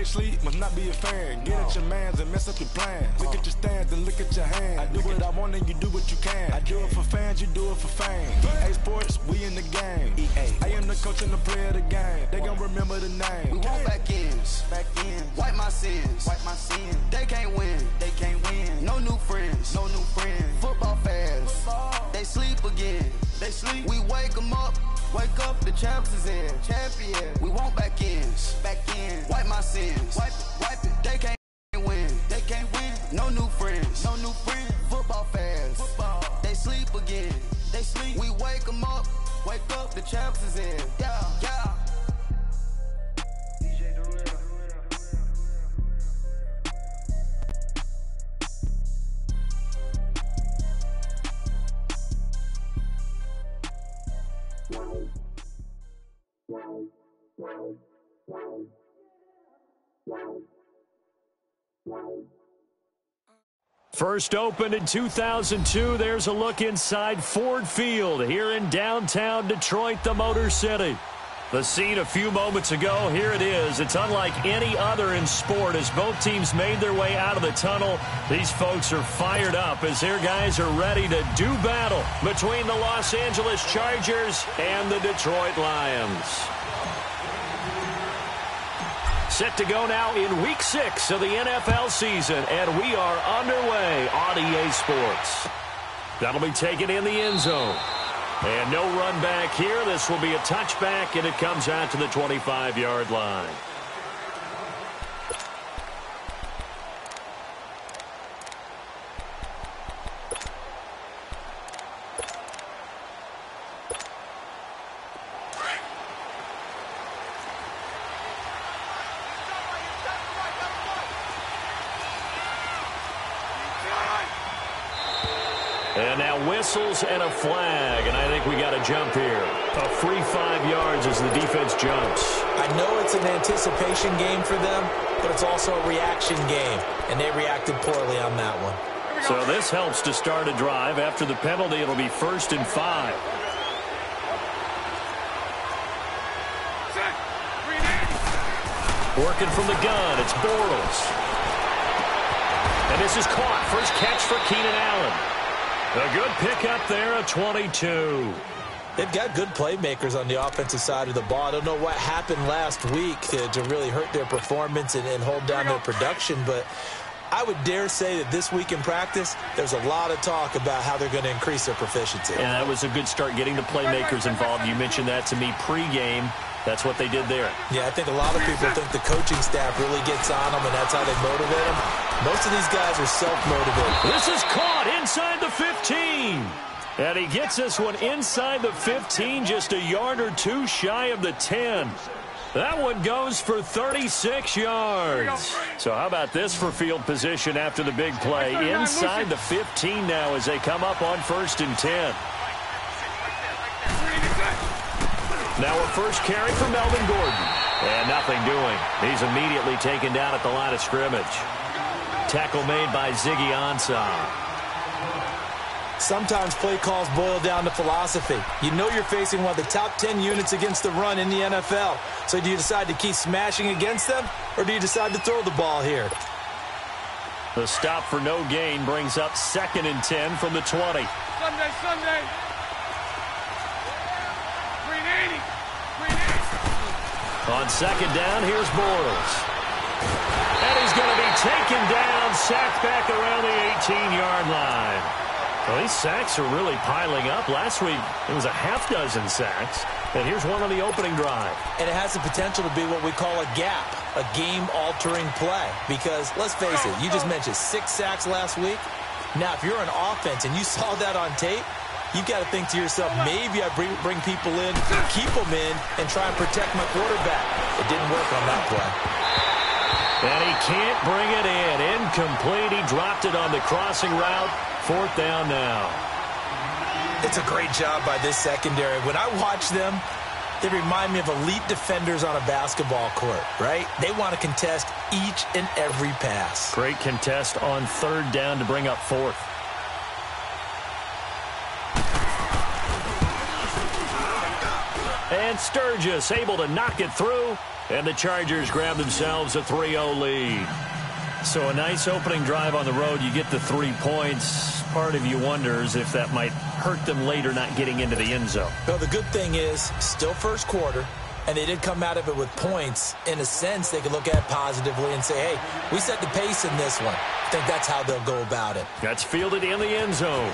can't sleep, must not be a fan. Get at your mans and mess up your plans. Look at your stands and look at your hands. I do what I want and you do what you can. I do it for fans, you do it for fame. EA Sports, we in the game. I am the coach and the player of the game. They gon' remember the name. We want back ends. Wipe my sins. They can't win. No new friends. Football fans. They sleep again. We wake them up. Wake up, the champs is in. Champion. We want back ends. Wipe my sins. Wipe it. They can't win. No new friends. Football fans. They sleep again. We wake them up. Wake up, the champs is in. Yeah. First opened in 2002, there's a look inside Ford Field here in downtown Detroit, the Motor City. The scene a few moments ago, here it is. It's unlike any other in sport as both teams made their way out of the tunnel. These folks are fired up as their guys are ready to do battle between the Los Angeles Chargers and the Detroit Lions. Set to go now in Week 6 of the NFL season, and we are underway on EA Sports. That'll be taken in the end zone. And no run back here. This will be a touchback, and it comes out to the 25-yard line. And now whistles and a flag, and I think we got a jump here. A free 5 yards as the defense jumps. I know it's an anticipation game for them, but it's also a reaction game, and they reacted poorly on that one. So this helps to start a drive. After the penalty, it'll be 1st and 5. Working from the gun, it's Bortles. And this is caught. First catch for Keenan Allen. A good pickup there, a 22. They've got good playmakers on the offensive side of the ball. I don't know what happened last week to really hurt their performance and hold down their production, but I would dare say that this week in practice, there's a lot of talk about how they're going to increase their proficiency. And that was a good start getting the playmakers involved. You mentioned that to me pregame. That's what they did there. Yeah, I think a lot of people think the coaching staff really gets on them, and that's how they motivate them. Most of these guys are self-motivated. This is caught inside the 15. And he gets this one inside the 15, just a yard or two shy of the 10. That one goes for 36 yards. So how about this for field position after the big play? Inside the 15 now as they come up on 1st and 10. Now a first carry for Melvin Gordon. And nothing doing. He's immediately taken down at the line of scrimmage. Tackle made by Ziggy Ansah. Sometimes play calls boil down to philosophy. You know you're facing one of the top 10 units against the run in the NFL. So do you decide to keep smashing against them, or do you decide to throw the ball here? The stop for no gain brings up 2nd and 10 from the 20. Sunday. 380. On 2nd down, here's Bortles. And he's going to be taken down, sacked back around the 18-yard line. Well, these sacks are really piling up. Last week, it was a half dozen sacks. And here's one on the opening drive. And it has the potential to be what we call a gap, a game-altering play. Because, let's face it, you just mentioned 6 sacks last week. Now, if you're an offense and you saw that on tape, you've got to think to yourself, maybe I bring people in, keep them in, and try and protect my quarterback. It didn't work on that play. And he can't bring it in. Incomplete. He dropped it on the crossing route. 4th down now. It's a great job by this secondary. When I watch them, they remind me of elite defenders on a basketball court, right? They want to contest each and every pass. Great contest on 3rd down to bring up 4th. And And Sturgis able to knock it through. And the Chargers grab themselves a 3-0 lead. So a nice opening drive on the road. You get the 3 points. Part of you wonders if that might hurt them later not getting into the end zone. Well, the good thing is, still first quarter, and they did come out of it with points. In a sense, they can look at it positively and say, hey, we set the pace in this one. I think that's how they'll go about it. That's fielded in the end zone.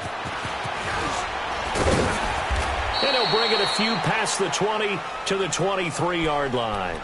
And he'll bring it a few past the 20 to the 23-yard line.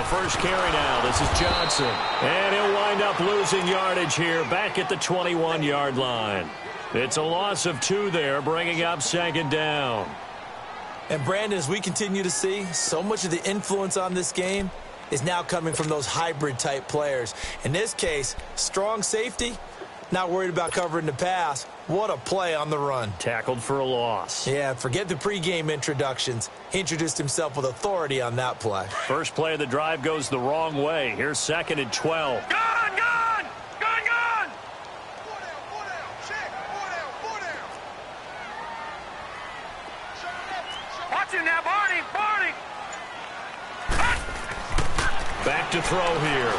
First carry now. This is Johnson. And he'll wind up losing yardage here back at the 21-yard line. It's a loss of 2 there, bringing up second down. And, Brandon, as we continue to see, so much of the influence on this game is now coming from those hybrid-type players. In this case, strong safety, not worried about covering the pass. What a play on the run. Tackled for a loss. Yeah, forget the pregame introductions. He introduced himself with authority on that play. First play of the drive goes the wrong way. Here's 2nd and 12. Gun! Gun! Gun! Gun! 4 down. Check. 4 down. Watch him now, Barney! Barney! Back to throw here.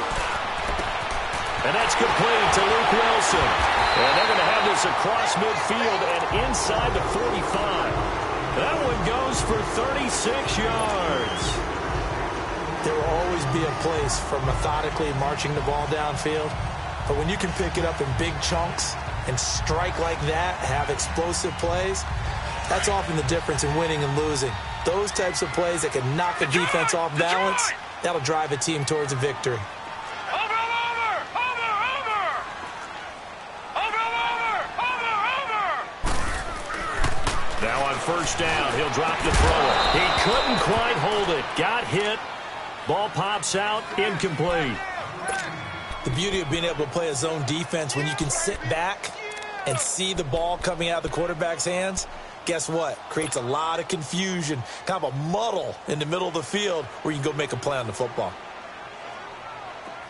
And that's complete to Luke Wilson. And they're going to have this across midfield and inside the 45. That one goes for 36 yards. There will always be a place for methodically marching the ball downfield. But when you can pick it up in big chunks and strike like that, have explosive plays, that's often the difference in winning and losing. Those types of plays that can knock a defense off balance, that'll drive a team towards a victory. Now on first down, he'll drop the throw. He couldn't quite hold it. Got hit. Ball pops out. Incomplete. The beauty of being able to play a zone defense when you can sit back and see the ball coming out of the quarterback's hands, guess what? Creates a lot of confusion, kind of a muddle in the middle of the field where you can go make a play on the football.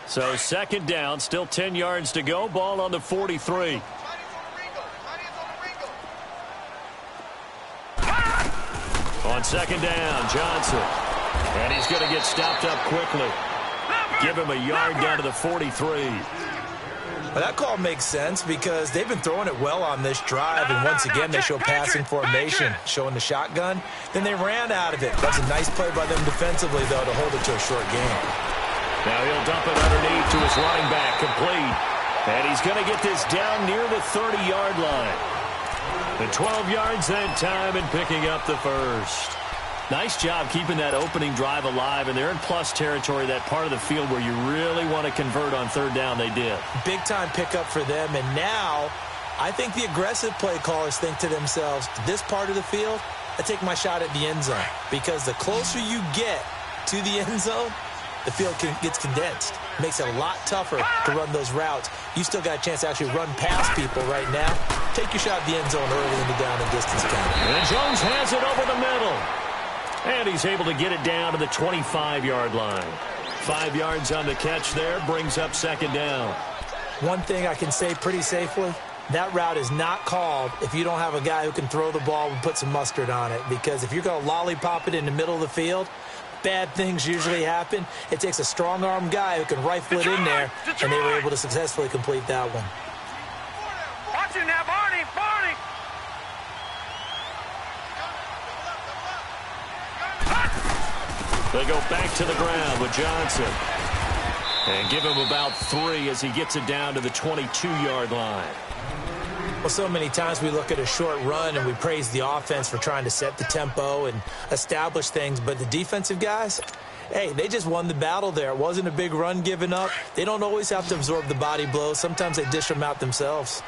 So second down, still 10 yards to go. Ball on the 43. On second down, Johnson. And he's going to get stopped up quickly. Give him a yard down to the 43. Well, that call makes sense because they've been throwing it well on this drive, and once again they show passing formation, showing the shotgun. Then they ran out of it. That's a nice play by them defensively, though, to hold it to a short game. Now he'll dump it underneath to his running back, complete. And he's going to get this down near the 30-yard line. The 12 yards that time and picking up the first. Nice job keeping that opening drive alive, and they're in plus territory, that part of the field where you really want to convert on third down. They did. Big-time pickup for them, and now I think the aggressive play callers think to themselves, this part of the field, I take my shot at the end zone, because the closer you get to the end zone, the field gets condensed. Makes it a lot tougher to run those routes. You still got a chance to actually run past people right now. Take your shot at the end zone early in the down and distance count. And Jones has it over the middle. And he's able to get it down to the 25-yard line. 5 yards on the catch there, brings up second down. One thing I can say pretty safely, that route is not called if you don't have a guy who can throw the ball and put some mustard on it. Because if you're going to lollipop it in the middle of the field, bad things usually happen. It takes a strong-arm guy who can rifle it in there, and they were able to successfully complete that one. Watch him now, Barney! Barney! They go back to the ground with Johnson. And give him about 3 as he gets it down to the 22-yard line. Well, so many times we look at a short run and we praise the offense for trying to set the tempo and establish things, but the defensive guys, hey, they just won the battle there. It wasn't a big run given up. They don't always have to absorb the body blows. Sometimes they dish them out themselves.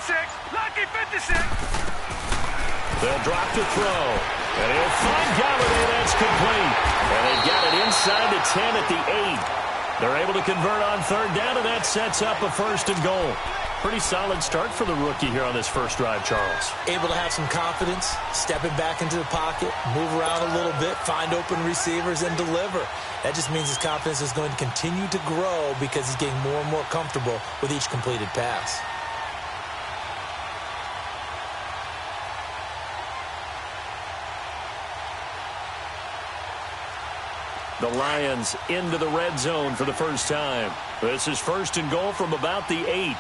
56. Lucky 56. They'll drop to throw. And he'll find Galladay. That's complete. And they got it inside the 10 at the 8. They're able to convert on third down, and that sets up a first and goal. Pretty solid start for the rookie here on this first drive, Charles. Able to have some confidence, stepping back into the pocket, move around a little bit, find open receivers, and deliver. That just means his confidence is going to continue to grow because he's getting more and more comfortable with each completed pass. The Lions into the red zone for the first time. This is first and goal from about the 8.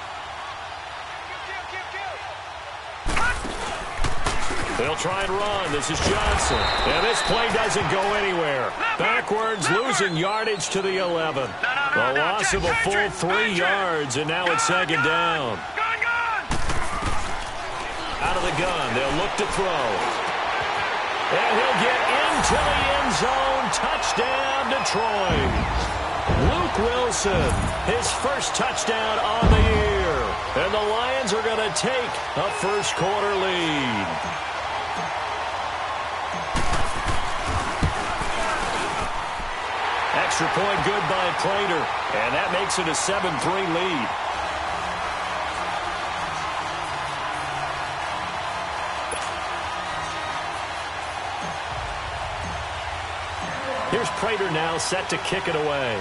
They'll try and run. This is Johnson. And this play doesn't go anywhere. Backwards, losing yardage to the 11. A loss of a full 3 yards, and now it's second down. Out of the gun, they'll look to throw. And he'll get into the end zone. Touchdown, Detroit. Luke Wilson, his first touchdown on the year. And the Lions are going to take a first quarter lead. Extra point good by Prater. And that makes it a 7-3 lead. Here's Prater now set to kick it away.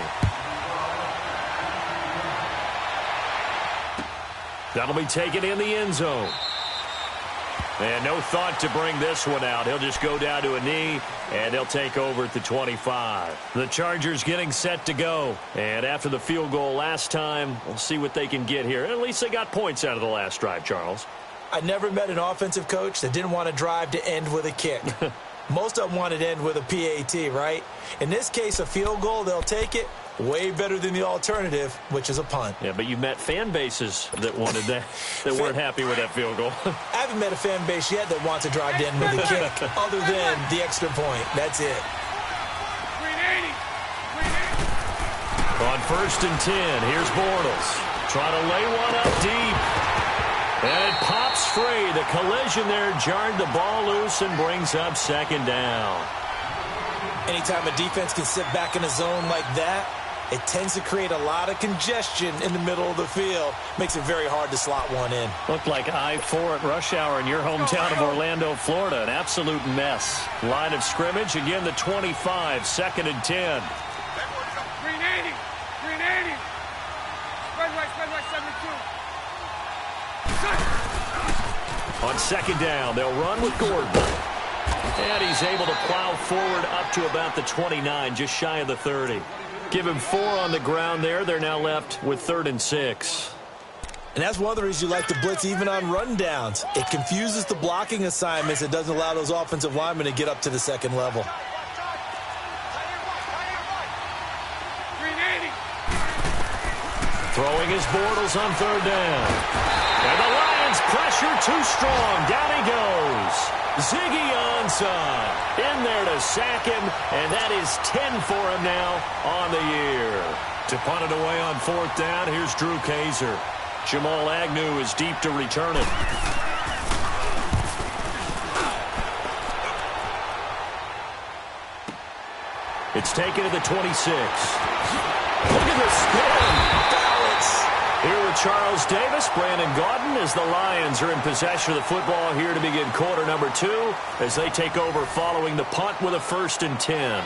That'll be taken in the end zone. And no thought to bring this one out. He'll just go down to a knee, and he'll take over at the 25. The Chargers getting set to go. And after the field goal last time, we'll see what they can get here. At least they got points out of the last drive, Charles. I never met an offensive coach that didn't want to drive to end with a kick. Most of them wanted to end with a PAT, right? In this case, a field goal, they'll take it. Way better than the alternative, which is a punt. Yeah, but you met fan bases that wanted that, that weren't happy with that field goal. I haven't met a fan base yet that wants to drive to end with a kick, other than the extra point. That's it. 380. On first and 10, here's Bortles. Trying to lay one up deep. And it pops free. The collision there jarred the ball loose and brings up second down. Anytime a defense can sit back in a zone like that, it tends to create a lot of congestion in the middle of the field. Makes it very hard to slot one in. Looked like I-4 at rush hour in your hometown of Orlando, Florida. An absolute mess. Line of scrimmage, again the 25, second and 10. 380. 380. Spread right, 72. On second down, they'll run with Gordon. And he's able to plow forward up to about the 29, just shy of the 30. Give him 4 on the ground there. They're now left with 3rd and 6. And that's one of the reasons you like to blitz even on rundowns. It confuses the blocking assignments. It doesn't allow those offensive linemen to get up to the second level. 380. Throwing his Bortles on 3rd down. And the Lions pressure too strong. Down he goes. Ziggy Ansah in there to sack him, and that is 10 for him now on the year. To punt it away on 4th down, here's Drew Kaiser. Jamal Agnew is deep to return it. It's taken to the 26. Look at the spin. Here with Charles Davis, Brandon Gaudin, as the Lions are in possession of the football here to begin quarter number 2 as they take over following the punt with a 1st and 10.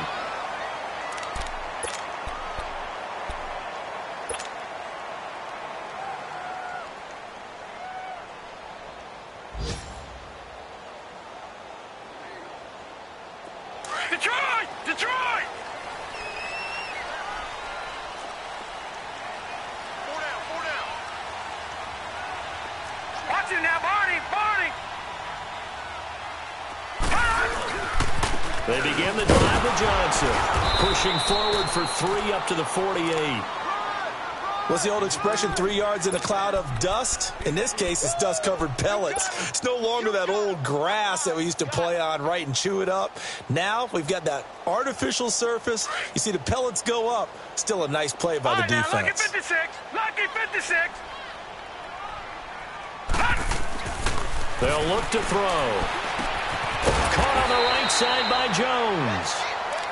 Detroit! Detroit! Watch it now, Barney! Barney! They begin the drive with Johnson, pushing forward for 3 up to the 48. What's the old expression, 3 yards in a cloud of dust? In this case, it's dust-covered pellets. It's no longer that old grass that we used to play on, right, and chew it up. Now we've got that artificial surface. You see the pellets go up. Still a nice play by the defense. Lucky 56! Lucky 56! They'll look to throw. Caught on the right side by Jones.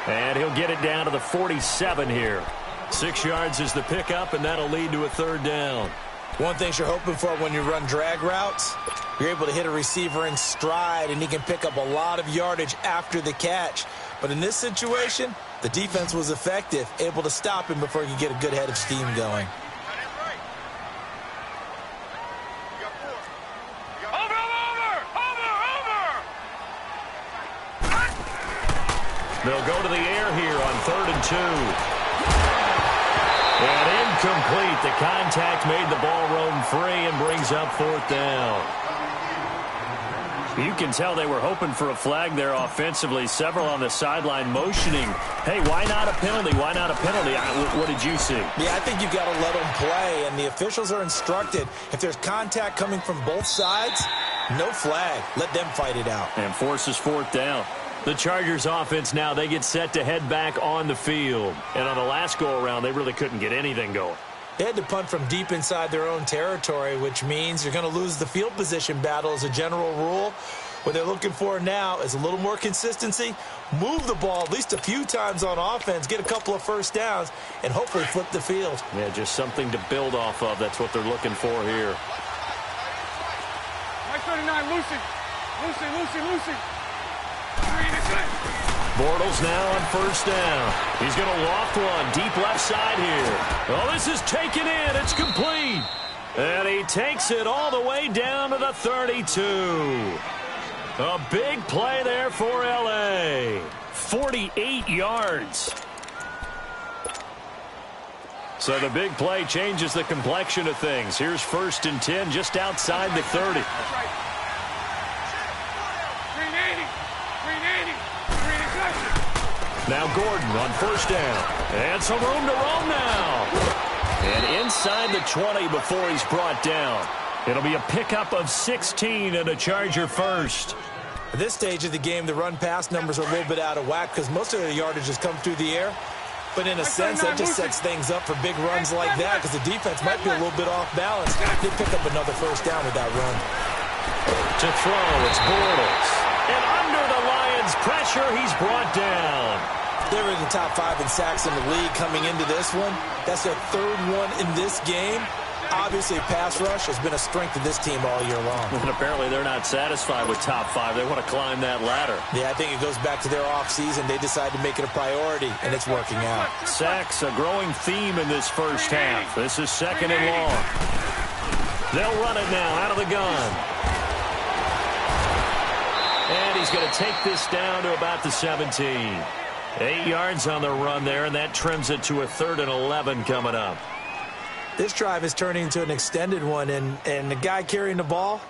And he'll get it down to the 47 here. 6 yards is the pickup, and that'll lead to a third down. One thing you're hoping for when you run drag routes, you're able to hit a receiver in stride, and he can pick up a lot of yardage after the catch. But in this situation, the defense was effective, able to stop him before he could get a good head of steam going. They'll go to the air here on 3rd and 2. And incomplete. The contact made the ball roam free and brings up 4th down. You can tell they were hoping for a flag there offensively. Several on the sideline motioning. Hey, why not a penalty? Why not a penalty? What did you see? Yeah, I think you've got to let them play, and the officials are instructed. If there's contact coming from both sides, no flag. Let them fight it out. And forces 4th down. The Chargers offense now, they get set to head back on the field. And on the last go-around, they really couldn't get anything going. They had to punt from deep inside their own territory, which means you're going to lose the field position battle as a general rule. What they're looking for now is a little more consistency, move the ball at least a few times on offense, get a couple of first downs, and hopefully flip the field. Yeah, just something to build off of. That's what they're looking for here. Mike 39, Lucy. Bortles now on 1st down. He's going to loft one deep left side here. Oh, this is taken in. It's complete. And he takes it all the way down to the 32. A big play there for L.A. 48 yards. So the big play changes the complexion of things. Here's 1st and 10 just outside the 30. Now Gordon on 1st down. And some room to roam now. And inside the 20 before he's brought down. It'll be a pickup of 16 and a Charger first. At this stage of the game, the run-pass numbers are a little bit out of whack because most of the yardage has come through the air. But in a sense, that just sets things up for big runs like that because the defense might be a little bit off balance. They pick up another 1st down with that run. To throw, it's Bortles. And under the Lions' pressure, he's brought down. They were in the top 5 in sacks in the league coming into this one. That's their 3rd one in this game. Obviously, pass rush has been a strength of this team all year long. And apparently they're not satisfied with top 5. They want to climb that ladder. Yeah, I think it goes back to their offseason. They decided to make it a priority, and it's working out. Sacks, a growing theme in this first half. This is 2nd and long. They'll run it now out of the gun. And he's going to take this down to about the 17. 8 yards on the run there, and that trims it to a 3rd and 11 coming up. This drive is turning into an extended one, and the guy carrying the ball,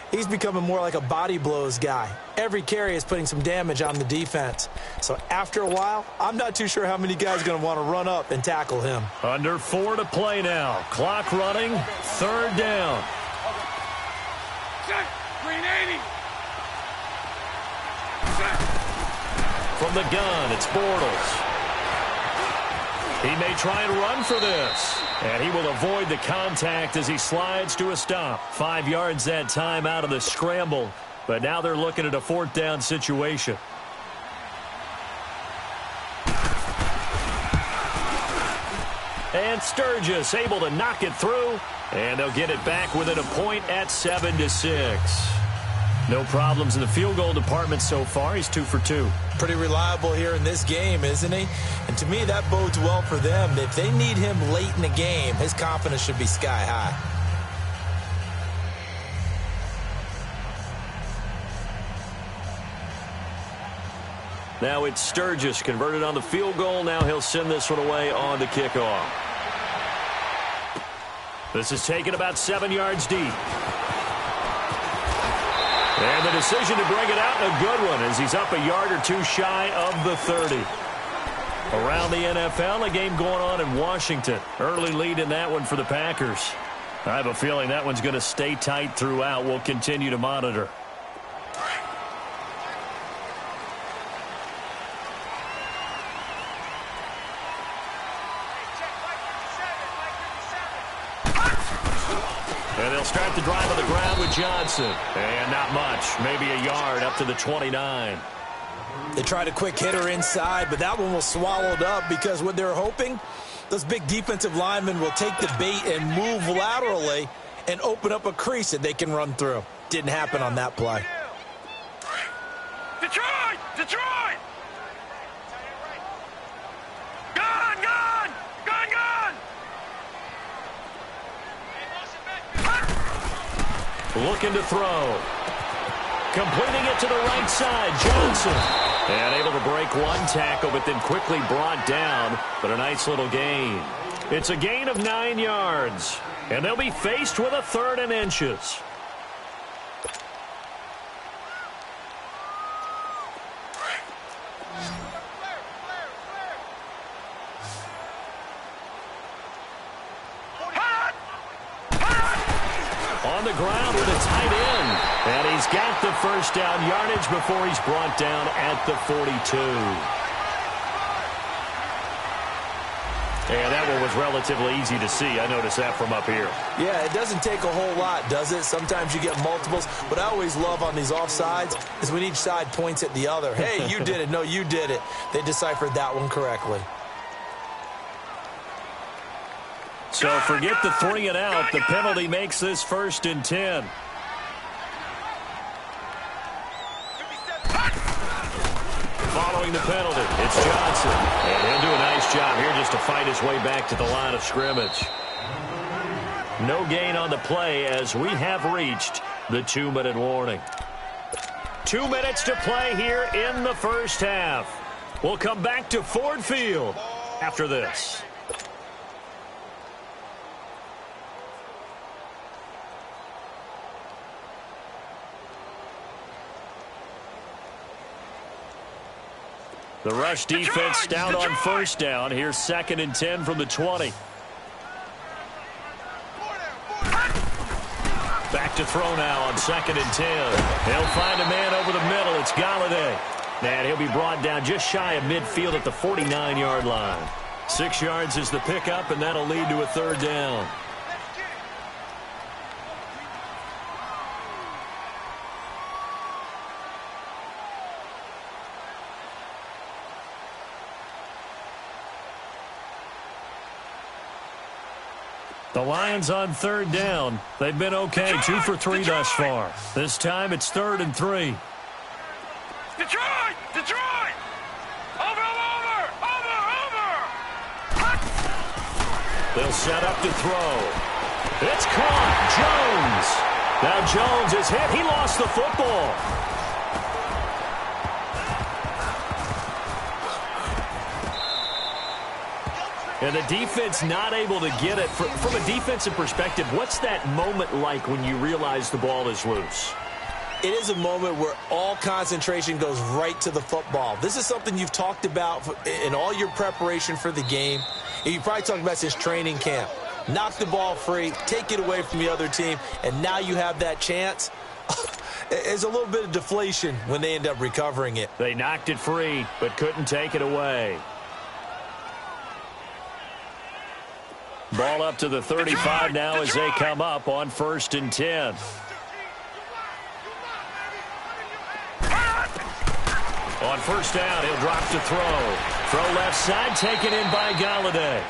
he's becoming more like a body blows guy. Every carry is putting some damage on the defense. So after a while, I'm not too sure how many guys are going to want to run up and tackle him. Under 4 to play now. Clock running, 3rd down. Check, green 80. From the gun, it's Bortles. He may try and run for this. And he will avoid the contact as he slides to a stop. 5 yards that time out of the scramble. But now they're looking at a 4th down situation. And Sturgis able to knock it through. And they'll get it back within a point at 7-6. No problems in the field goal department so far. He's 2 for 2. Pretty reliable here in this game, isn't he? And to me, that bodes well for them. If they need him late in the game, his confidence should be sky high. Now it's Sturgis converted on the field goal. Now he'll send this one away on the kickoff. This is taken about 7 yards deep. And the decision to bring it out, a good one, as he's up a yard or 2 shy of the 30. Around the NFL, a game going on in Washington. Early lead in that one for the Packers. I have a feeling that one's going to stay tight throughout. We'll continue to monitor. And They'll start the drive on the ground with Johnson. And not much. Maybe a yard up to the 29. They tried a quick hitter inside, but that one was swallowed up because what they're hoping, those big defensive linemen will take the bait and move laterally and open up a crease that they can run through. Didn't happen on that play. Detroit! Detroit! Gun! Gun! Gun! Gun! Looking to throw. Completing it to the right side, Johnson. And able to break one tackle, but then quickly brought down. But a nice little gain. It's a gain of 9 yards. And they'll be faced with a 3rd and inches. On the ground with a tight end. And he's got the first down yardage before he's brought down at the 42. And that one was relatively easy to see. I noticed that from up here. Yeah, it doesn't take a whole lot, does it? Sometimes you get multiples. What I always love on these offsides is when each side points at the other. Hey, you did it. No, you did it. They deciphered that one correctly. So forget the 3 and out. The penalty makes this 1st and 10. Following the penalty, it's Johnson. And he'll do a nice job here just to fight his way back to the line of scrimmage. No gain on the play as we have reached the 2-minute warning. 2 minutes to play here in the first half. We'll come back to Ford Field after this. The rush defense stout on first down. Here's 2nd and 10 from the 20. Back to throw now on 2nd and 10. They'll find a man over the middle. It's Galladay. And he'll be brought down just shy of midfield at the 49-yard line. 6 yards is the pickup, and that'll lead to a 3rd down. The Lions on 3rd down. They've been okay, 2 for 3 thus far. This time it's 3rd and 3. Detroit! Detroit! Over! They'll set up to throw. It's caught. Jones. Now Jones is hit. He lost the football. And the defense not able to get it. From a defensive perspective, what's that moment like when you realize the ball is loose? It is a moment where all concentration goes right to the football. This is something you've talked about in all your preparation for the game. And you probably talked about since training camp. Knock the ball free, take it away from the other team, and now you have that chance. There's a little bit of deflation when they end up recovering it. They knocked it free, but couldn't take it away. Ball up to the 35 now as they come up on 1st and 10. On 1st down, he'll drop to throw. Throw left side, taken in by Galladay.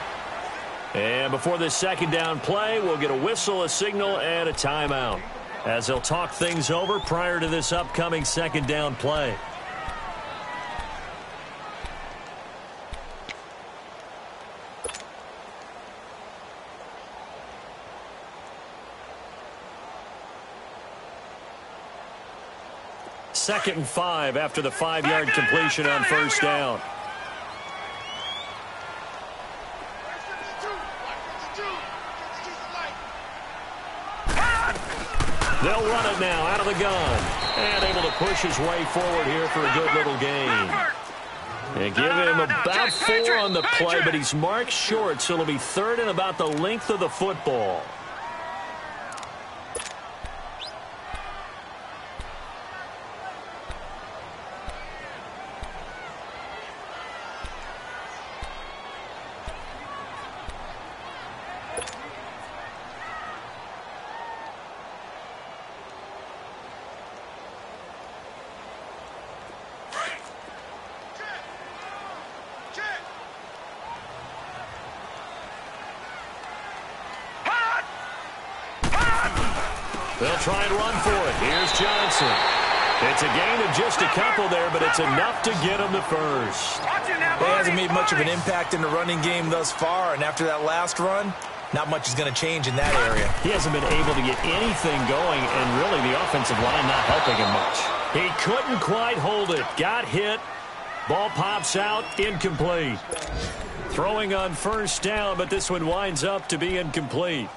And before this 2nd down play, we'll get a whistle, a signal, and a timeout, as they'll talk things over prior to this upcoming 2nd down play. Second and 5 after the 5-yard completion on 1st down. They'll run it now out of the gun. And able to push his way forward here for a good little gain. And give him about 4 on the play, but he's marked short, so it'll be 3rd and about the length of the football. They'll try and run for it. Here's Johnson. It's a gain of just a couple there, but it's enough to get him the first. He hasn't made much of an impact in the running game thus far, and after that last run, not much is going to change in that area. He hasn't been able to get anything going, and really the offensive line not helping him much. He couldn't quite hold it. Got hit. Ball pops out. Incomplete. Throwing on first down, but this one winds up to be incomplete.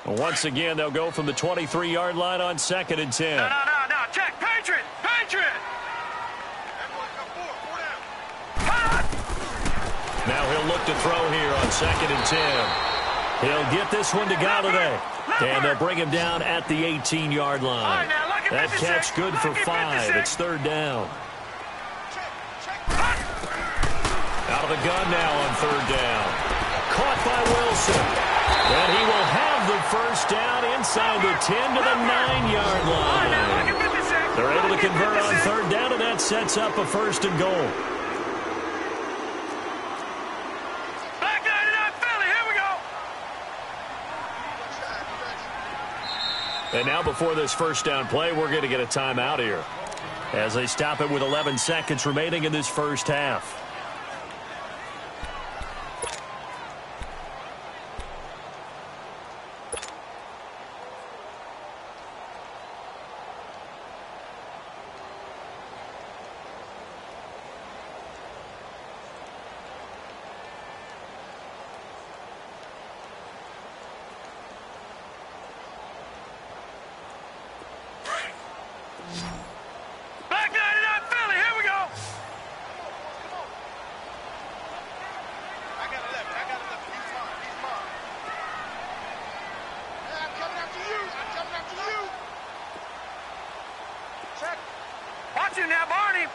Once again, they'll go from the 23-yard line on 2nd and 10. No. Check. Patriot. Now he'll look to throw here on 2nd and 10. He'll get this one to Galladay. And they'll bring him down at the 18-yard line. That catch good for 5. It's 3rd down. Out of the gun now on 3rd down. Caught by Wilson. And he will have the first down inside the 10 to the 9-yard line. They're able to convert on 3rd down, and that sets up a 1st and goal. Back 99 Philly, here we go. And now before this first down play, we're going to get a timeout here as they stop it with 11 seconds remaining in this first half. Back 99 Philly, here we go. I got 11. He's mine. Yeah, I'm coming after you. Check. Watch him now, Barney.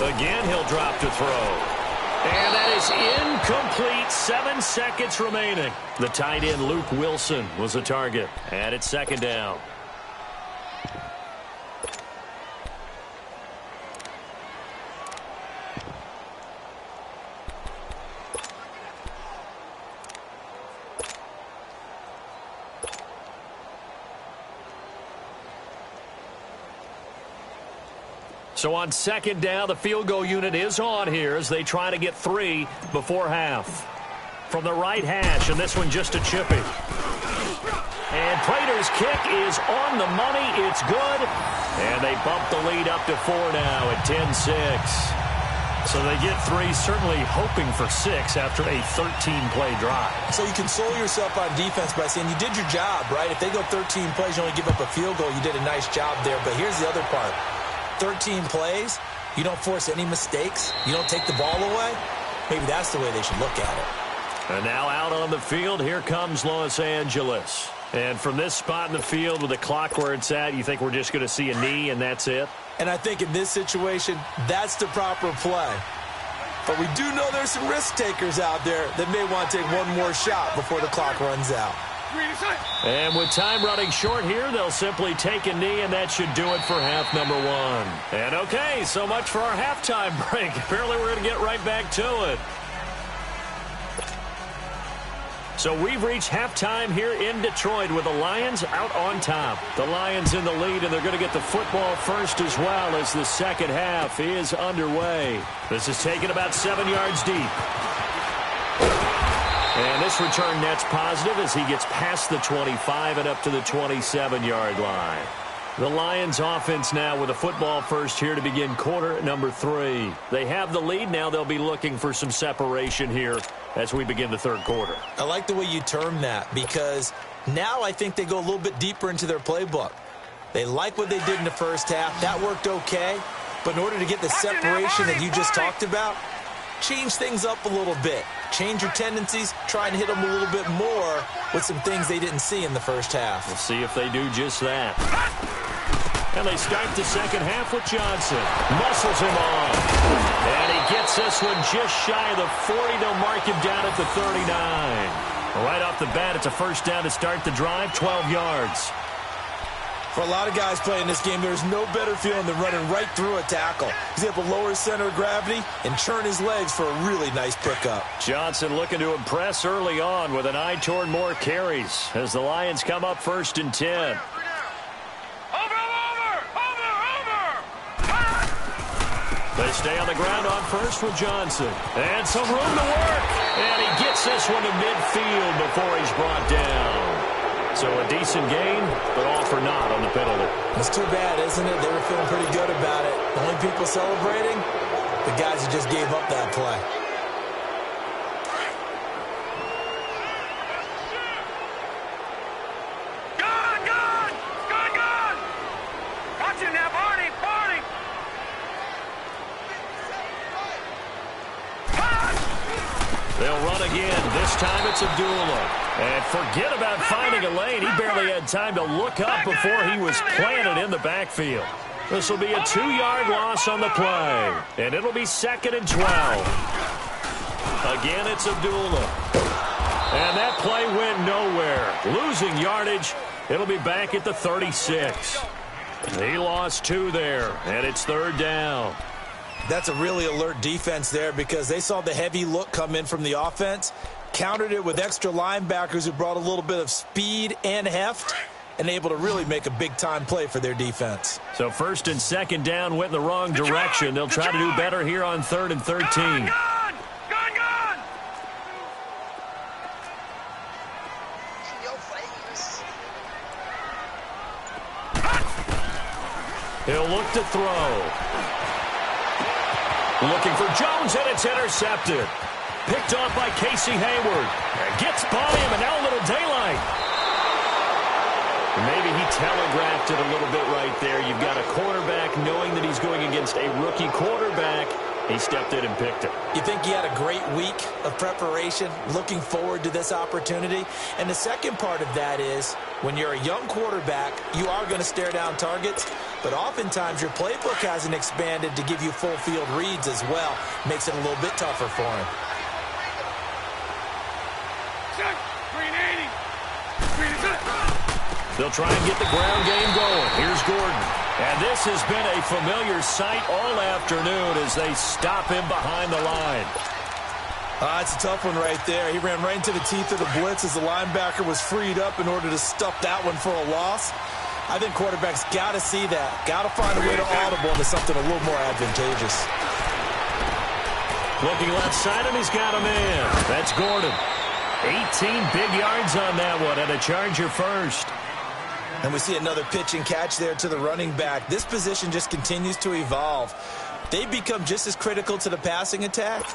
Again, he'll drop to throw. And that is incomplete. 7 seconds remaining. The tight end, Luke Wilson, was the target. And it's 2nd down. So on 2nd down, the field goal unit is on here as they try to get 3 before half. From the right hash, and this one just a chippy. And Prater's kick is on the money. It's good. And they bump the lead up to 4 now at 10-6. So they get 3, certainly hoping for 6 after a 13-play drive. So you console yourself on defense by saying you did your job, right? If they go 13 plays, you only give up a field goal, you did a nice job there. But here's the other part. 13 plays, you don't force any mistakes, you don't take the ball away. Maybe that's the way they should look at it. And now out on the field, here comes Los Angeles. And from this spot in the field with the clock where it's at, you think we're just going to see a knee and that's it? And I think in this situation, that's the proper play. But we do know there's some risk takers out there that may want to take one more shot before the clock runs out. And with time running short here, they'll simply take a knee, and that should do it for half number 1. And okay, so much for our halftime break. Apparently we're going to get right back to it. So we've reached halftime here in Detroit with the Lions out on top. The Lions in the lead, and they're going to get the football first as well as the second half is underway. This is taken about 7 yards deep. And this return net's positive as he gets past the 25 and up to the 27-yard line. The Lions offense now with a football first here to begin quarter number 3. They have the lead. Now they'll be looking for some separation here as we begin the 3rd quarter. I like the way you term that because now I think they go a little bit deeper into their playbook. They like what they did in the first half. That worked okay. But in order to get the separation that you just talked about, change things up a little bit. Change your tendencies, try and hit them a little bit more with some things they didn't see in the first half. We'll see if they do just that. And they start the second half with Johnson. Muscles him on. And he gets this one just shy of the 40. They'll mark him down at the 39. Right off the bat, it's a first down to start the drive, 12 yards. For a lot of guys playing this game, there's no better feeling than running right through a tackle. He's able to lower his center of gravity and churn his legs for a really nice pickup. Johnson looking to impress early on with an eye toward more carries as the Lions come up 1st and 10. They stay on the ground on first with Johnson. And some room to work. And he gets this one to midfield before he's brought down. So a decent gain, but all for naught on the penalty. It's too bad, isn't it? They were feeling pretty good about it. The only people celebrating, the guys who just gave up that play. Good! Watch it now, Barney! They'll run again. This time it's Abdullah. And forget about finding a lane. He barely had time to look up before he was planted in the backfield. This will be a 2-yard loss on the play. And it'll be 2nd and 12. Again, it's Abdullah. And that play went nowhere. Losing yardage. It'll be back at the 36. He lost 2 there. And it's 3rd down. That's a really alert defense there because they saw the heavy look come in from the offense, countered it with extra linebackers who brought a little bit of speed and heft, and able to really make a big-time play for their defense. So 1st and 2nd down went in the wrong direction. They'll try to do better here on 3rd and 13. Gone! He'll look to throw. Looking for Jones, and it's intercepted. Picked off by Casey Hayward. Gets by him, and now a little daylight. Maybe he telegraphed it a little bit right there. You've got a quarterback knowing that he's going against a rookie quarterback. He stepped in and picked it. You think he had a great week of preparation, looking forward to this opportunity? And the second part of that is, when you're a young quarterback, you are going to stare down targets, but oftentimes your playbook hasn't expanded to give you full field reads as well. Makes it a little bit tougher for him. They'll try and get the ground game going. Here's Gordon. And this has been a familiar sight all afternoon as they stop him behind the line. It's a tough one right there. He ran right into the teeth of the blitz as the linebacker was freed up in order to stuff that one for a loss. I think quarterbacks got to see that. Got to find a way to audible into something a little more advantageous. Looking left side, and he's got a man. That's Gordon. 18 big yards on that one, and a Charger first. And we see another pitch and catch there to the running back. This position just continues to evolve. They become just as critical to the passing attack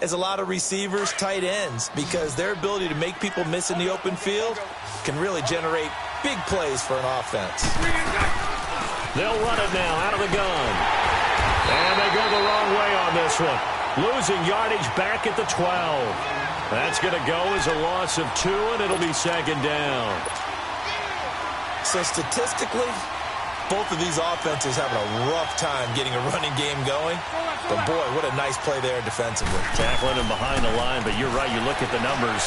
as a lot of receivers, tight ends, because their ability to make people miss in the open field can really generate big plays for an offense. They'll run it now out of the gun. And they go the wrong way on this one. Losing yardage back at the 12. That's going to go as a loss of 2, and it'll be 2nd down. So statistically, both of these offenses having a rough time getting a running game going. But, boy, what a nice play there defensively. Tackling him behind the line, but you're right. You look at the numbers.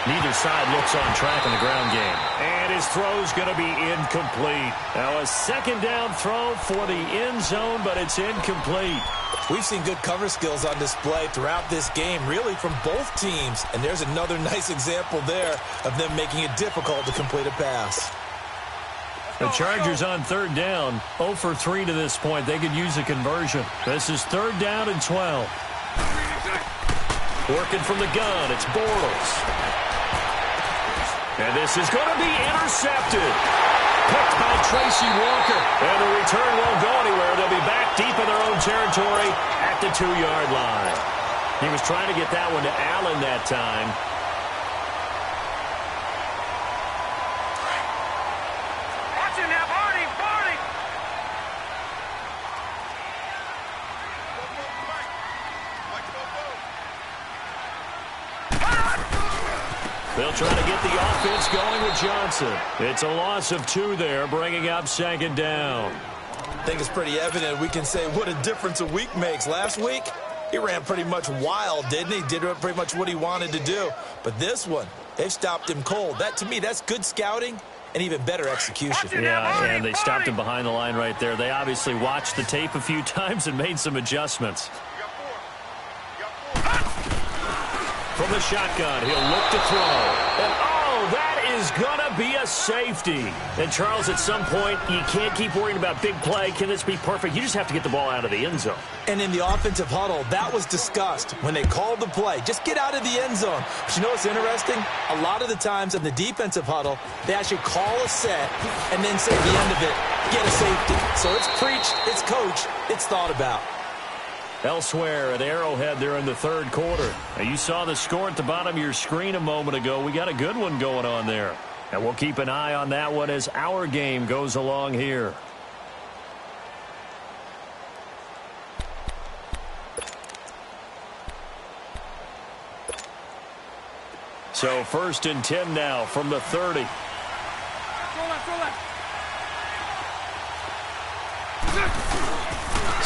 Neither side looks on track in the ground game. And his throw's going to be incomplete. Now a 2nd down throw for the end zone, but it's incomplete. We've seen good cover skills on display throughout this game, really from both teams. And there's another nice example there of them making it difficult to complete a pass. The Chargers on 3rd down, 0 for 3 to this point. They could use a conversion. This is 3rd down and 12. Working from the gun, it's Bortles. And this is going to be intercepted. Picked by Tracy Walker. And the return won't go anywhere. They'll be back deep in their own territory at the 2-yard line. He was trying to get that one to Allen that time. They'll try to get the offense going with Johnson. It's a loss of 2 there, bringing up 2nd down. I think it's pretty evident we can say what a difference a week makes. Last week, he ran pretty much wild, didn't he? Did pretty much what he wanted to do. But this one, they've stopped him cold. That, to me, that's good scouting and even better execution. Yeah, and they stopped him behind the line right there. They obviously watched the tape a few times and made some adjustments. From the shotgun, he'll look to throw. And that is going to be a safety. And, Charles, at some point, you can't keep worrying about big play. Can this be perfect? You just have to get the ball out of the end zone. And in the offensive huddle, that was discussed when they called the play. Just get out of the end zone. But you know what's interesting? A lot of the times in the defensive huddle, they actually call a set and then say at the end of it, get a safety. So it's preached, it's coached, it's thought about. Elsewhere at Arrowhead there in the third quarter. Now, you saw the score at the bottom of your screen a moment ago. We got a good one going on there. And we'll keep an eye on that one as our game goes along here. So 1st and 10 now from the 30.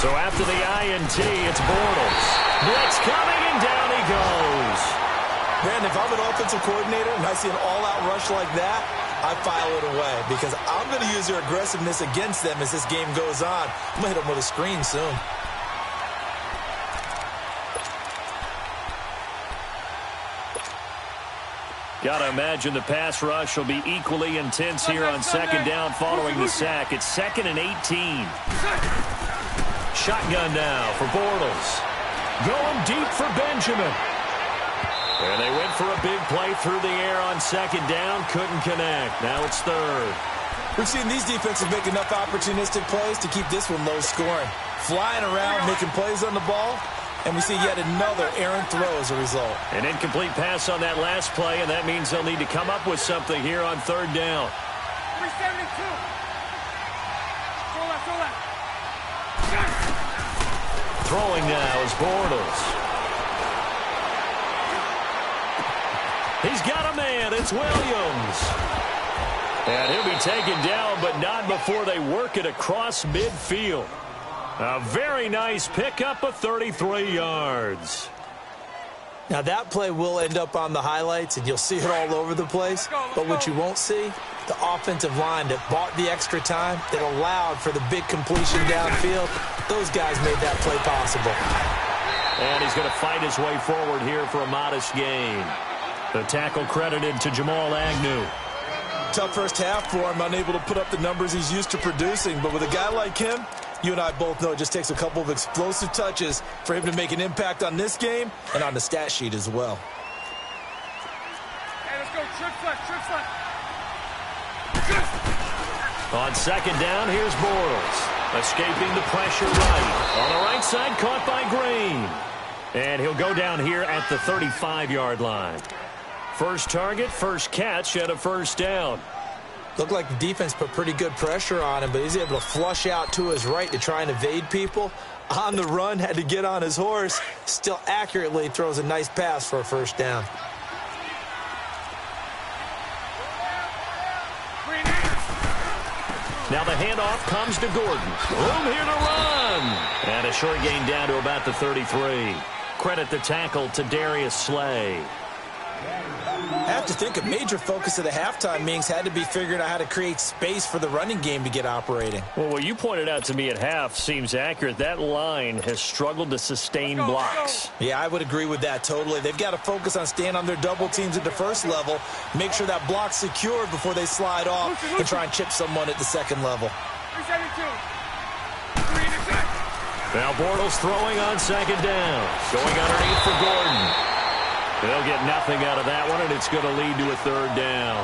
So after the INT, it's Bortles. Blitz coming, and down he goes. Man, if I'm an offensive coordinator and I see an all-out rush like that, I file it away because I'm going to use their aggressiveness against them as this game goes on. I'm going to hit them with a screen soon. Got to imagine the pass rush will be equally intense here on 2nd down following the sack. It's 2nd and 18. Shotgun now for Bortles. Going deep for Benjamin. And they went for a big play through the air on 2nd down. Couldn't connect. Now it's 3rd. We've seen these defenses make enough opportunistic plays to keep this one low scoring. Flying around, making plays on the ball. And we see yet another errant throw as a result. An incomplete pass on that last play, and that means they'll need to come up with something here on 3rd down. 372. Throwing now is Bortles. He's got a man. It's Williams. And he'll be taken down, but not before they work it across midfield. A very nice pickup of 33 yards. Now, that play will end up on the highlights, and you'll see it all over the place. But what you won't see, the offensive line that bought the extra time, that allowed for the big completion downfield, those guys made that play possible. And he's going to fight his way forward here for a modest gain. The tackle credited to Jamal Agnew. Tough first half for him, unable to put up the numbers he's used to producing. But with a guy like him, you and I both know it just takes a couple of explosive touches for him to make an impact on this game and on the stat sheet as well. Hey, let's go. Trick flex. On 2nd down, here's Bortles. Escaping the pressure right. On the right side, caught by Green. And he'll go down here at the 35-yard line. First target, first catch, and a 1st down. Looked like the defense put pretty good pressure on him, but he's able to flush out to his right to try and evade people. On the run, had to get on his horse. Still accurately throws a nice pass for a 1st down. Now the handoff comes to Gordon. Room here to run. And a short gain down to about the 33. Credit the tackle to Darius Slay. I have to think a major focus of the halftime meetings had to be figuring out how to create space for the running game to get operating. Well, what you pointed out to me at half seems accurate. That line has struggled to sustain blocks. Yeah, I would agree with that totally. They've got to focus on staying on their double teams at the first level, make sure that block's secured before they slide off and try and chip someone at the second level. 372. Now Bortles throwing on 2nd down. Going underneath for Gordon. They'll get nothing out of that one, and it's going to lead to a 3rd down.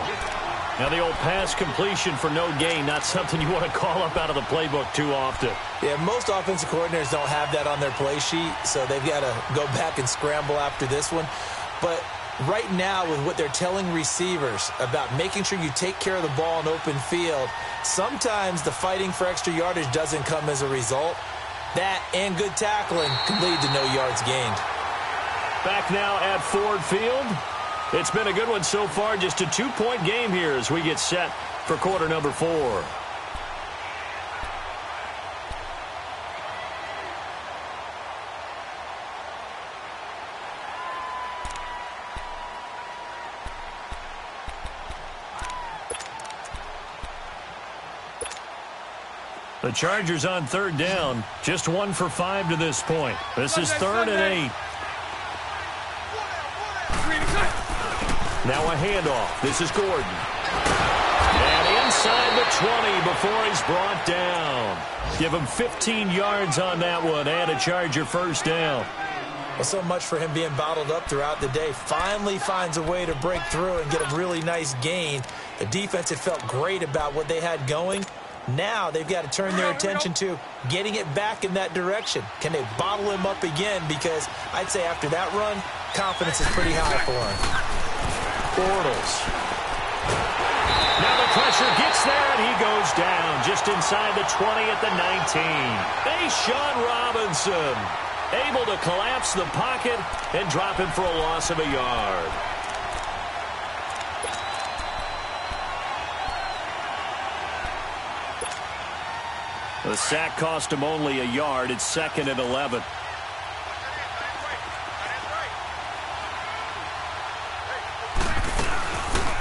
Now the old pass completion for no gain, not something you want to call up out of the playbook too often. Yeah, most offensive coordinators don't have that on their play sheet, so they've got to go back and scramble after this one. But right now, with what they're telling receivers about making sure you take care of the ball in open field, sometimes the fighting for extra yardage doesn't come as a result. That and good tackling can lead to no yards gained. Back now at Ford Field. It's been a good one so far. Just a 2-point game here as we get set for quarter number 4. The Chargers on third down, just 1 for 5 to this point. This is 3rd and 8. Now a handoff. This is Gordon. And inside the 20 before he's brought down. Give him 15 yards on that one and a Charger first down. Well, so much for him being bottled up throughout the day. Finally finds a way to break through and get a really nice gain. The defense had felt great about what they had going. Now they've got to turn their attention to getting it back in that direction. Can they bottle him up again? Because I'd say after that run, confidence is pretty high for him. Bortles. Now the pressure gets there, and he goes down just inside the 20 at the 19. Sean Robinson able to collapse the pocket and drop him for a loss of a yard. The sack cost him only a yard. It's 2nd and 11.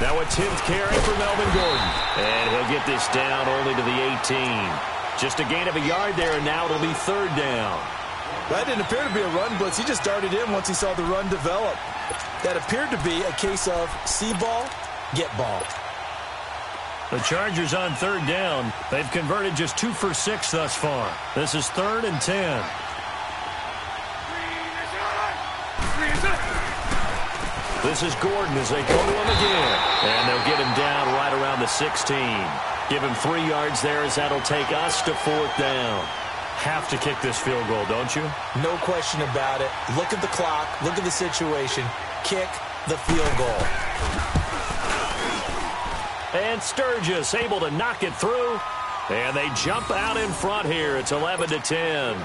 Now a 10th carry for Melvin Gordon. And he'll get this down only to the 18. Just a gain of a yard there, and now it'll be 3rd down. That didn't appear to be a run blitz. He just darted in once he saw the run develop. That appeared to be a case of see ball, get ball. The Chargers on 3rd down. They've converted just 2 for 6 thus far. This is 3rd and 10. This is Gordon as they go to him again. And they'll get him down right around the 16. Give him 3 yards there as that'll take us to 4th down. Have to kick this field goal, don't you? No question about it. Look at the clock. Look at the situation. Kick the field goal. And Sturgis able to knock it through. And they jump out in front here. It's 11-10.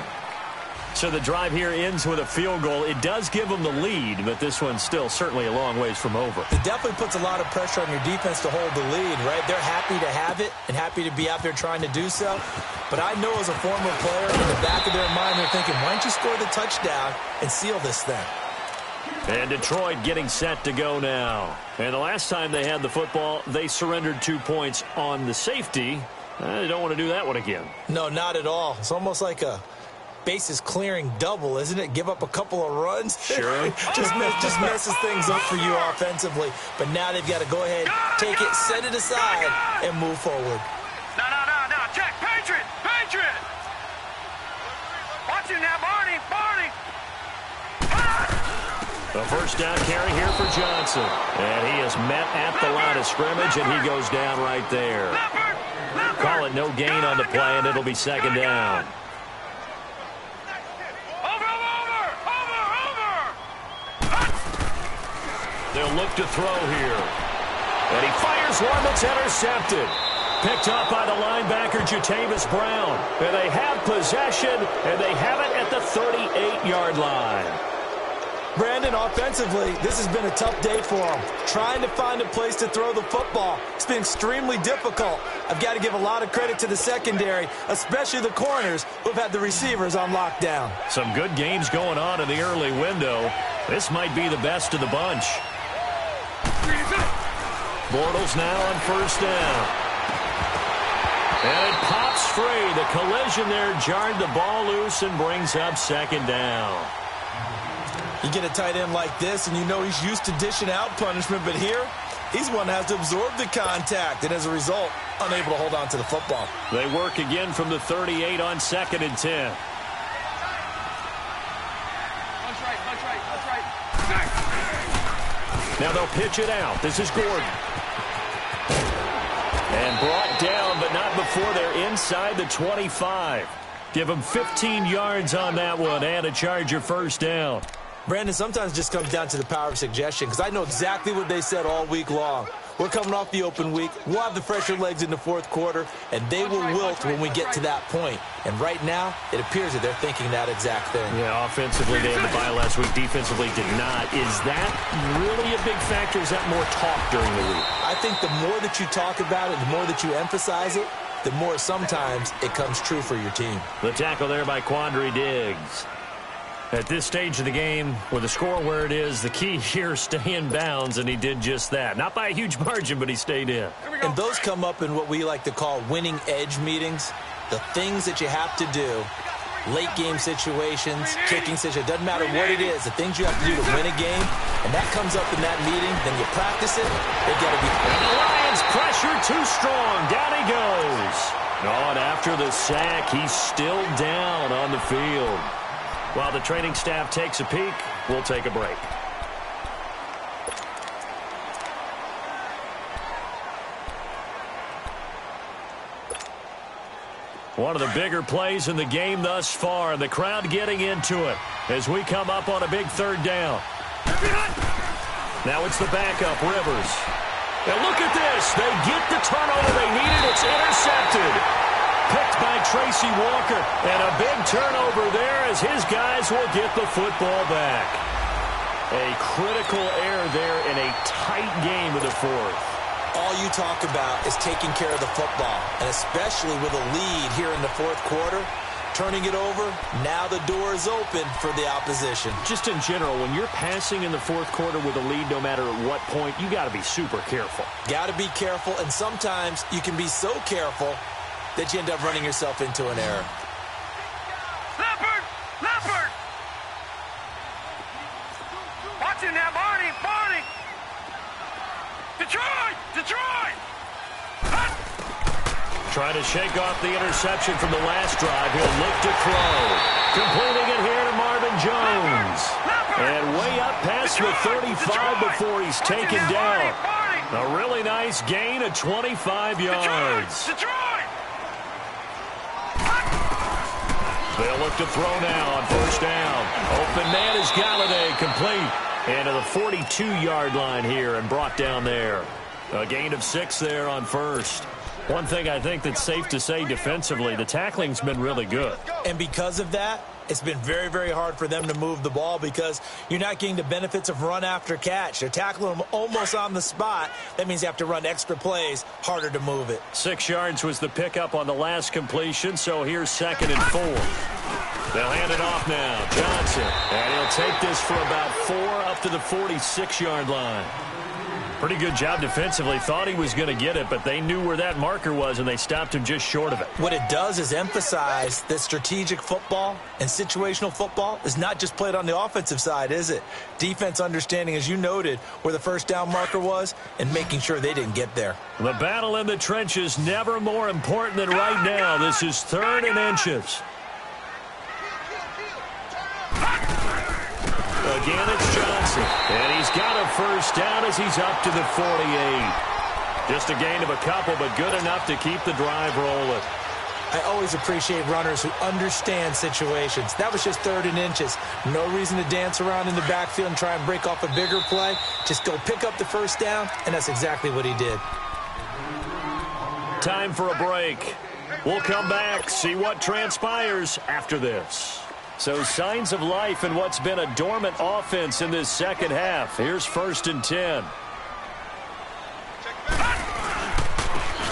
So the drive here ends with a field goal. It does give them the lead, but this one's still certainly a long ways from over. It definitely puts a lot of pressure on your defense to hold the lead, right? They're happy to have it and happy to be out there trying to do so. But I know as a former player, in the back of their mind, they're thinking, why don't you score the touchdown and seal this thing? And Detroit getting set to go now. And the last time they had the football, they surrendered 2 points on the safety. They don't want to do that one again. No, not at all. It's almost like a bases clearing double, isn't it? Give up a couple of runs. Sure. just messes things up for you offensively. But now they've got to go ahead, take it, set it aside, and move forward. No. Check. Patriot. Watch it now, Barney. The first down carry here for Johnson. And he is met at the line of scrimmage, and he goes down right there. Call it no gain on the play, and it'll be 2nd down. They'll look to throw here. And he fires one that's intercepted. Picked up by the linebacker, Jatavis Brown. And they have possession, and they have it at the 38-yard line. Brandon, offensively, this has been a tough day for them. Trying to find a place to throw the football. It's been extremely difficult. I've got to give a lot of credit to the secondary, especially the corners who've had the receivers on lockdown. Some good games going on in the early window. This might be the best of the bunch. Bortles now on 1st down. And it pops free. The collision there jarred the ball loose and brings up 2nd down. You get a tight end like this, and you know he's used to dishing out punishment, but here, he's one that has to absorb the contact, and as a result, unable to hold on to the football. They work again from the 38 on 2nd and 10. That's right. Now they'll pitch it out. This is Gordon. And brought down, but not before they're inside the 25. Give them 15 yards on that one and a Charger first down. Brandon, sometimes it just comes down to the power of suggestion, because I know exactly what they said all week long. We're coming off the open week. We'll have the fresher legs in the 4th quarter, and they will wilt when we get to that point. And right now, it appears that they're thinking that exact thing. Yeah, offensively, they had the bye last week. Defensively, did not. Is that really a big factor? Is that more talk during the week? I think the more that you talk about it, the more that you emphasize it, the more sometimes it comes true for your team. The tackle there by Quandre Diggs. At this stage of the game, with the score where it is, the key here is stay in bounds, and he did just that. Not by a huge margin, but he stayed in. And those come up in what we like to call winning edge meetings. The things that you have to do, late game situations, kicking situations, doesn't matter what it is, the things you have to do to win a game, and that comes up in that meeting, then you practice it, they got to be. And the Lions pressure too strong. Down he goes. Oh, and after the sack, he's still down on the field. While the training staff takes a peek, we'll take a break. One of the bigger plays in the game thus far, and the crowd getting into it as we come up on a big third down. Now it's the backup, Rivers. Now look at this. They get the turnover they needed. It's intercepted. Picked by Tracy Walker. And a big turnover there as his guys will get the football back. A critical error there in a tight game of the fourth. All you talk about is taking care of the football, and especially with a lead here in the fourth quarter, turning it over, now the door is open for the opposition. Just in general, when you're passing in the fourth quarter with a lead, no matter at what point, you got to be super careful. Got to be careful, and sometimes you can be so careful that you end up running yourself into an error. Leopard! Leopard! Watch it now, Barney! Barney! Detroit! Detroit! Trying to shake off the interception from the last drive. He'll look to throw. Completing it here to Marvin Jones. And way up past the 35 before he's taken down. A really nice gain of 25 yards. Detroit! They'll look to throw now on first down. Open man is Galladay, complete. And to the 42-yard line here and brought down there. A gain of 6 there on first. One thing I think that's safe to say defensively, the tackling's been really good. And because of that, it's been very, very hard for them to move the ball because you're not getting the benefits of run after catch. They're tackling them almost on the spot. That means you have to run extra plays, harder to move it. 6 yards was the pickup on the last completion, so here's 2nd and 4. They'll hand it off now. Johnson. And he'll take this for about 4 up to the 46-yard line. Pretty good job defensively. Thought he was going to get it, but they knew where that marker was, and they stopped him just short of it. What it does is emphasize that strategic football and situational football is not just played on the offensive side, is it? Defense understanding, as you noted, where the first down marker was and making sure they didn't get there. The battle in the trenches never more important than right now. This is 3rd and inches. Again, it's Johnson. And he's got a first down as he's up to the 48. Just a gain of a couple, but good enough to keep the drive rolling. I always appreciate runners who understand situations. That was just 3rd and inches. No reason to dance around in the backfield and try and break off a bigger play. Just go pick up the first down, and that's exactly what he did. Time for a break. We'll come back, see what transpires after this. So signs of life in what's been a dormant offense in this second half. Here's 1st and 10.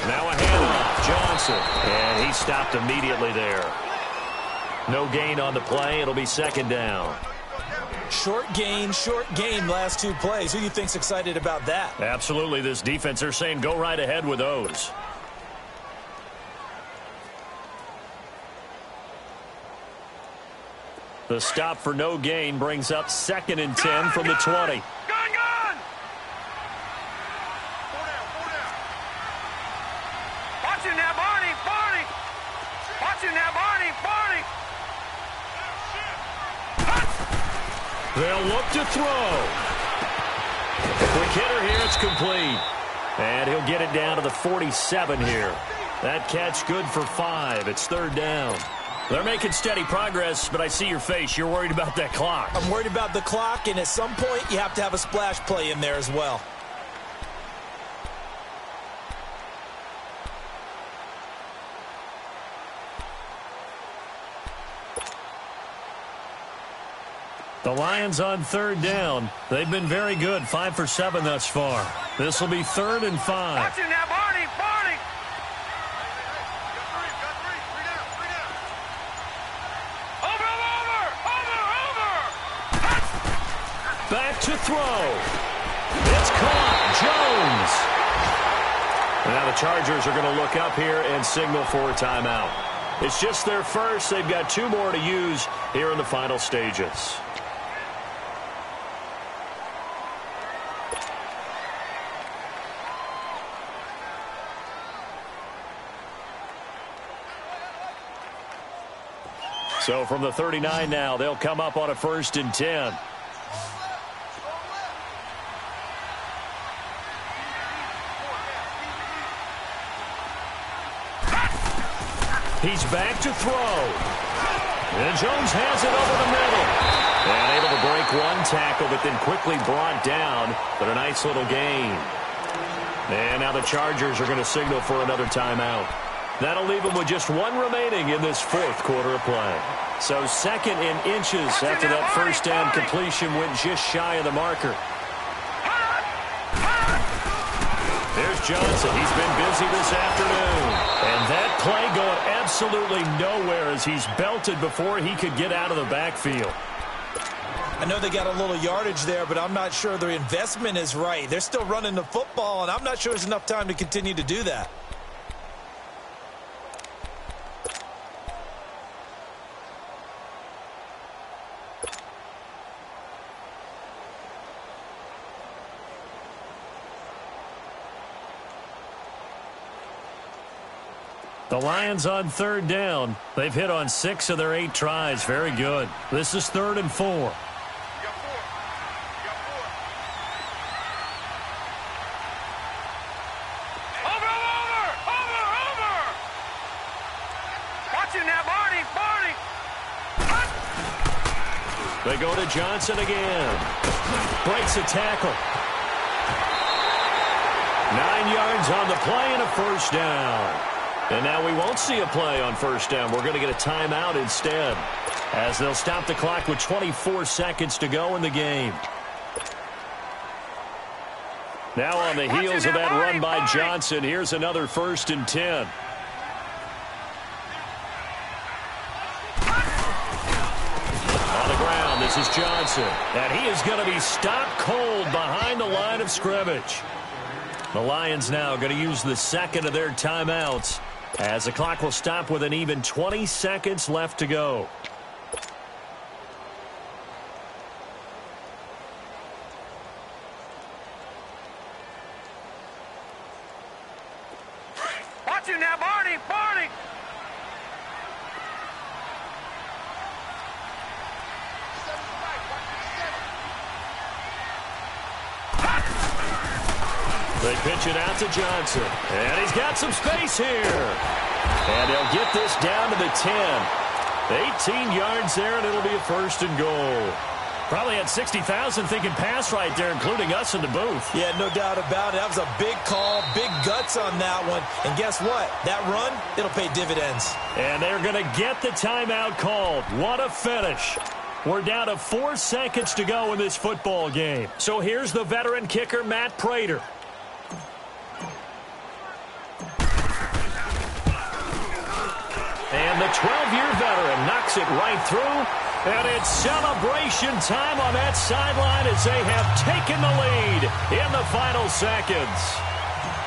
Now a handoff, Johnson. And he stopped immediately there. No gain on the play. It'll be 2nd down. Short gain last 2 plays. Who do you think's excited about that? Absolutely. This defense, they're saying go right ahead with those. The stop for no gain brings up 2nd and 10 from the 20. Gun! Watch it now, Barney! Barney! Watch it now, Barney! Barney! They'll look to throw. Quick hitter here, it's complete. And he'll get it down to the 47 here. That catch good for 5. It's 3rd down. They're making steady progress, but I see your face. You're worried about that clock. I'm worried about the clock, and at some point, you have to have a splash play in there as well. The Lions on 3rd down. They've been very good, 5 for 7 thus far. This will be 3rd and 5. Watch it now, Barney! Barney! Over! back to throw. It's caught. Jones. And now the Chargers are going to look up here and signal for a timeout. It's just their first. They've got 2 more to use here in the final stages. So from the 39 now, they'll come up on a 1st and 10. He's back to throw. And Jones has it over the middle. And able to break 1 tackle, but then quickly brought down. But a nice little gain. And now the Chargers are going to signal for another timeout. That'll leave them with just 1 remaining in this 4th quarter of play. So 2nd in inches after that first down completion went just shy of the marker. There's Johnson. He's been busy this afternoon. And that play going absolutely nowhere as he's belted before he could get out of the backfield. I know they got a little yardage there, but I'm not sure their investment is right. They're still running the football, and I'm not sure there's enough time to continue to do that. The Lions on 3rd down. They've hit on 6 of their 8 tries. Very good. This is 3rd and 4. Over. Watch him now, Barney. They go to Johnson again. Breaks a tackle. 9 yards on the play and a 1st down. And now we won't see a play on 1st down. We're going to get a timeout instead, as they'll stop the clock with 24 seconds to go in the game. Now on the heels of that run by Johnson, here's another 1st and 10. On the ground, this is Johnson. And he is going to be stopped cold behind the line of scrimmage. The Lions now going to use the 2nd of their timeouts, as the clock will stop with an even 20 seconds left to go. Watch him now, Barney. They pitch it out to Johnson. And he's got some space here. And they'll get this down to the 10. 18 yards there, and it'll be a 1st and goal. Probably had 60,000 thinking pass right there, including us in the booth. Yeah, no doubt about it. That was a big call, big guts on that one. And guess what? That run, it'll pay dividends. And they're going to get the timeout called. What a finish. We're down to 4 seconds to go in this football game. So here's the veteran kicker, Matt Prater. And the 12-year veteran knocks it right through. And it's celebration time on that sideline as they have taken the lead in the final seconds.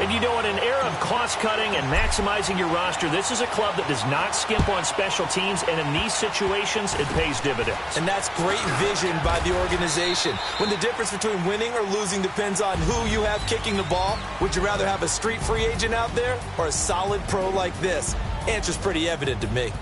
And you know, in an era of cost-cutting and maximizing your roster, this is a club that does not skimp on special teams, and in these situations, it pays dividends. And that's great vision by the organization. When the difference between winning or losing depends on who you have kicking the ball, would you rather have a street free agent out there or a solid pro like this? Answer's pretty evident to me.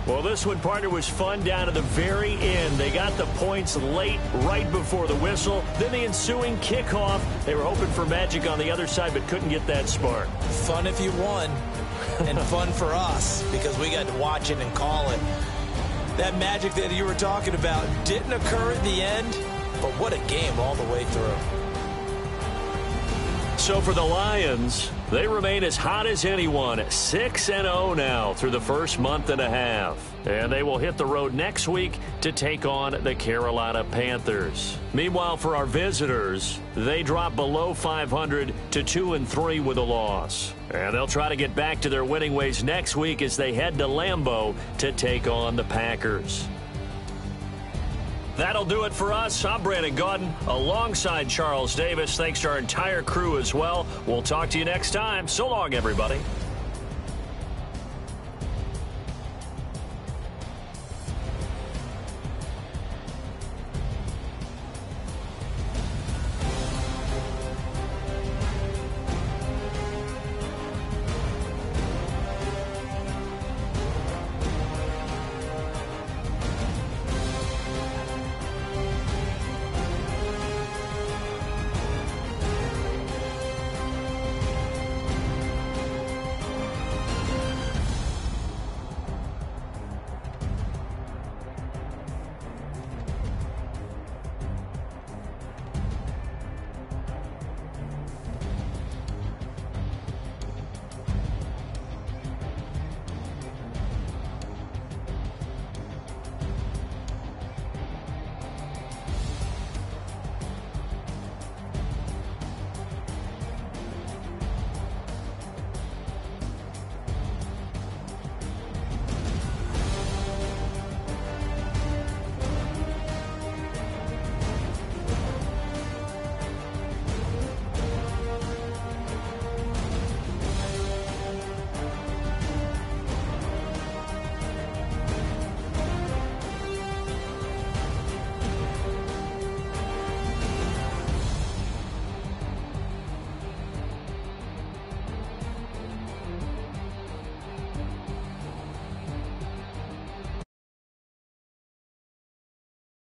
Well, this one, partner, was fun down to the very end. They got the points late, right before the whistle. Then the ensuing kickoff. They were hoping for magic on the other side, but couldn't get that spark. Fun if you won, and fun for us, because we got to watch it and call it. That magic that you were talking about didn't occur at the end, but what a game all the way through. So for the Lions, they remain as hot as anyone, 6-0 now through the first month and a half. And they will hit the road next week to take on the Carolina Panthers. Meanwhile, for our visitors, they drop below 500 to 2-3 with a loss. And they'll try to get back to their winning ways next week as they head to Lambeau to take on the Packers. That'll do it for us. I'm Brandon Gaudin alongside Charles Davis. Thanks to our entire crew as well. We'll talk to you next time. So long, everybody.